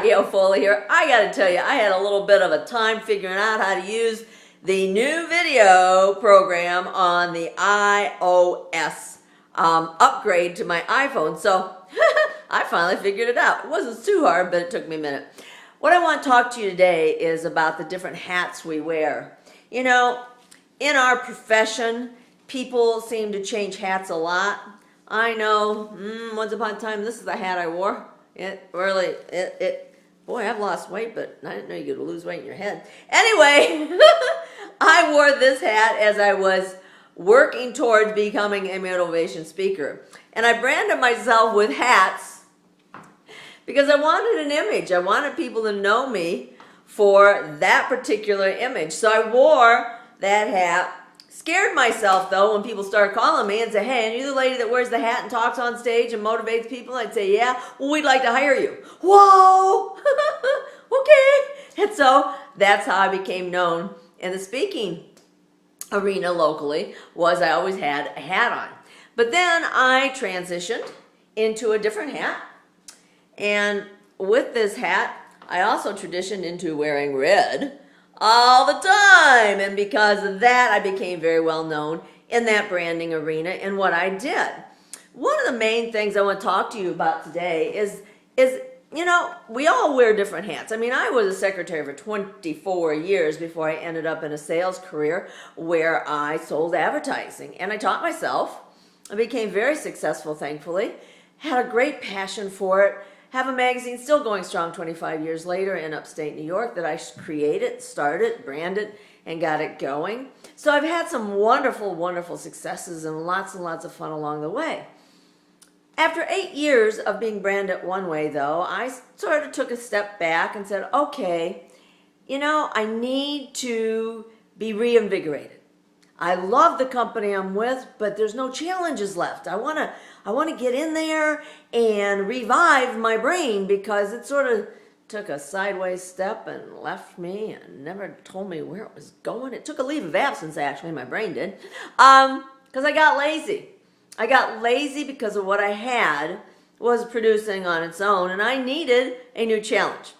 Gail Foley here. I gotta tell you, I had a little bit of a time figuring out how to use the new video program on the iOS upgrade to my iPhone. So I finally figured it out. It wasn't too hard, but it took me a minute. What I want to talk to you today is about the different hats we wear. You know, in our profession, people seem to change hats a lot. I know, once upon a time, this is the hat I wore. Boy, I've lost weight, but I didn't know you could lose weight in your head. Anyway, I wore this hat as I was working towards becoming a motivation speaker. And I branded myself with hats because I wanted an image. I wanted people to know me for that particular image. So I wore that hat. Scared myself, though, when people started calling me and say, "Hey, are you the lady that wears the hat and talks on stage and motivates people?" I'd say, "Yeah." "Well, we'd like to hire you." Whoa! Okay. And so that's how I became known in the speaking arena locally, was I always had a hat on. But then I transitioned into a different hat. And with this hat, I also transitioned into wearing red all the time, and because of that I became very well known in that branding arena and what I did. One of the main things I want to talk to you about today is you know, we all wear different hats. I mean, I was a secretary for 24 years before I ended up in a sales career where I sold advertising, and I taught myself. I became very successful, thankfully, had a great passion for it. Have a magazine still going strong 25 years later in upstate New York that I created, started, branded, and got it going. So I've had some wonderful, wonderful successes and lots of fun along the way. After 8 years of being branded one way, though, I sort of took a step back and said, okay, you know, I need to be reinvigorated. I love the company I'm with, but there's no challenges left. I want to get in there and revive my brain, because it sort of took a sideways step and left me and never told me where it was going. It took a leave of absence, actually, my brain did, because I got lazy. I got lazy because of what I had was producing on its own, and I needed a new challenge.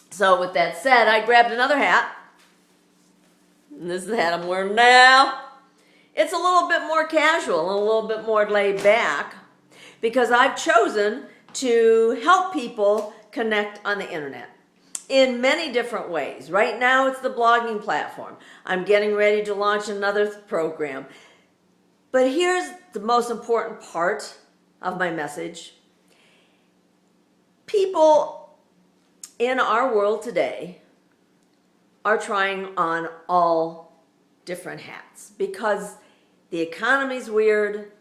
So with that said, I grabbed another hat. And this is the hat I'm wearing now. It's a little bit more casual and a little bit more laid back because I've chosen to help people connect on the internet in many different ways. Right now it's the blogging platform. I'm getting ready to launch another program. But here's the most important part of my message. People in our world today are trying on all different hats because the economy's weird,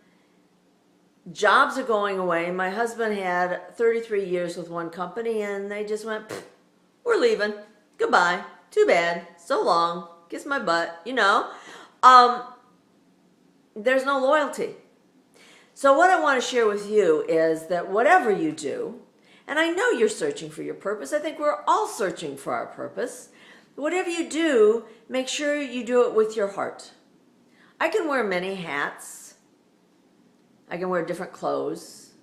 jobs are going away. My husband had 33 years with one company and they just went, "We're leaving, goodbye, too bad, so long, kiss my butt," you know. There's no loyalty. So what I want to share with you is that whatever you do, and I know you're searching for your purpose, I think we're all searching for our purpose. Whatever you do, make sure you do it with your heart. I can wear many hats. I can wear different clothes.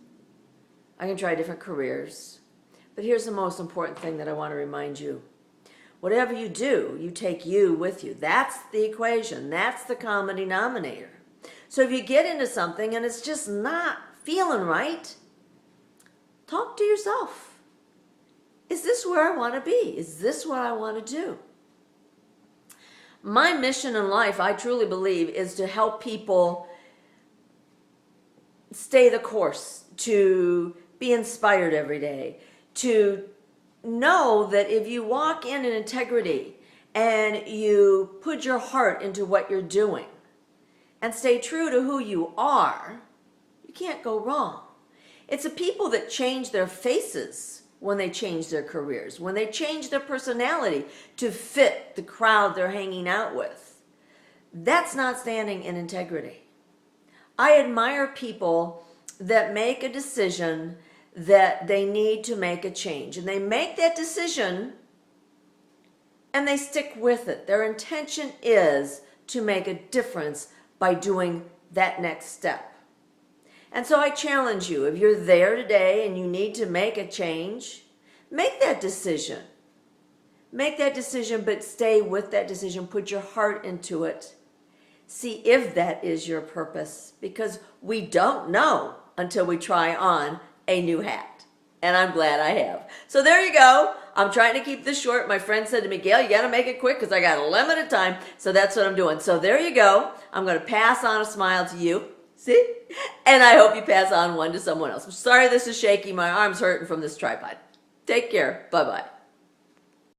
I can try different careers. But here's the most important thing that I want to remind you. Whatever you do, you take you with you. That's the equation. That's the common denominator. So if you get into something and it's just not feeling right, talk to yourself. Is this where I want to be? Is this what I want to do? My mission in life, I truly believe, is to help people stay the course, to be inspired every day, to know that if you walk in integrity and you put your heart into what you're doing and stay true to who you are, you can't go wrong. It's the people that change their faces when they change their careers, when they change their personality to fit the crowd they're hanging out with. That's not standing in integrity. I admire people that make a decision that they need to make a change, and they make that decision and they stick with it. Their intention is to make a difference by doing that next step. And so I challenge you, if you're there today and you need to make a change, make that decision. Make that decision, but stay with that decision. Put your heart into it. See if that is your purpose, because we don't know until we try on a new hat. And I'm glad I have. So there you go. I'm trying to keep this short. My friend said to me, Gail, you got to make it quick because I got a limited time. So that's what I'm doing. So there you go. I'm going to pass on a smile to you. See? And I hope you pass on one to someone else. I'm sorry this is shaky. My arm's hurting from this tripod. Take care. Bye-bye.